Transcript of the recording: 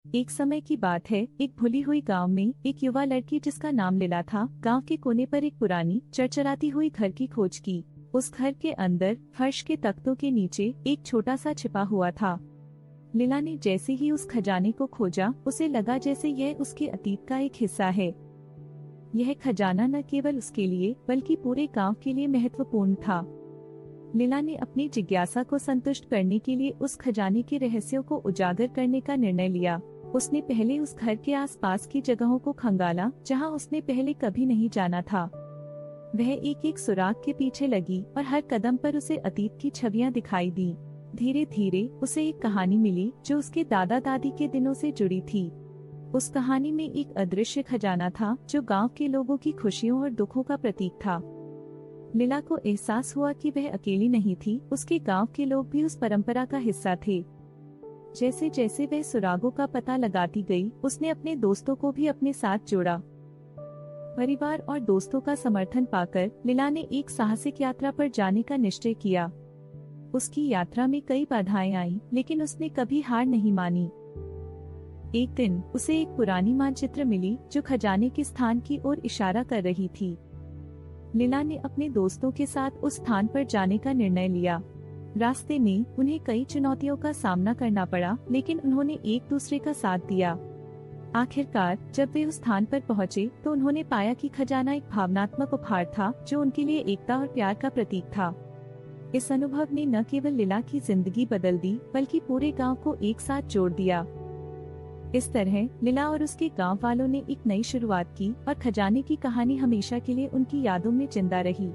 एक समय की बात है, एक भूली हुई गांव में एक युवा लड़की जिसका नाम लीला था, गांव के कोने पर एक पुरानी चरचराती हुई घर की खोज की। उस घर के अंदर फर्श के तख्तों के नीचे एक छोटा सा छिपा हुआ था। लीला ने जैसे ही उस खजाने को खोजा, उसे लगा जैसे यह उसके अतीत का एक हिस्सा है। यह खजाना न केवल उसके लिए बल्कि पूरे गांव के लिए महत्वपूर्ण था। लीला ने अपनी जिज्ञासा को संतुष्ट करने के लिए उस खजाने के रहस्यों को उजागर करने का निर्णय लिया। उसने पहले उस घर के आसपास की जगहों को खंगाला जहां उसने पहले कभी नहीं जाना था। वह एक एक सुराग के पीछे लगी और हर कदम पर उसे अतीत की छवियां दिखाई दी। धीरे धीरे उसे एक कहानी मिली जो उसके दादा दादी के दिनों से जुड़ी थी। उस कहानी में एक अदृश्य खजाना था जो गांव के लोगों की खुशियों और दुखों का प्रतीक था। लीला को एहसास हुआ कि वह अकेली नहीं थी, उसके गांव के लोग भी उस परंपरा का हिस्सा थे। जैसे जैसे वह सुरागों का पता लगाती गई, उसने अपने दोस्तों को भी अपने साथ जोड़ा। परिवार और दोस्तों का समर्थन पाकर लीला ने एक साहसिक यात्रा पर जाने का निश्चय किया। उसकी यात्रा में कई बाधाएं आईं, लेकिन उसने कभी हार नहीं मानी। एक दिन उसे एक पुरानी मानचित्र मिली जो खजाने के स्थान की ओर इशारा कर रही थी। लीला ने अपने दोस्तों के साथ उस स्थान पर जाने का निर्णय लिया। रास्ते में उन्हें कई चुनौतियों का सामना करना पड़ा, लेकिन उन्होंने एक दूसरे का साथ दिया। आखिरकार जब वे उस स्थान पर पहुंचे तो उन्होंने पाया कि खजाना एक भावनात्मक उपहार था जो उनके लिए एकता और प्यार का प्रतीक था। इस अनुभव ने न केवल लीला की जिंदगी बदल दी, बल्कि पूरे गांव को एक साथ जोड़ दिया। इस तरह लीला और उसके गांव वालों ने एक नई शुरुआत की और खजाने की कहानी हमेशा के लिए उनकी यादों में जिंदा रही।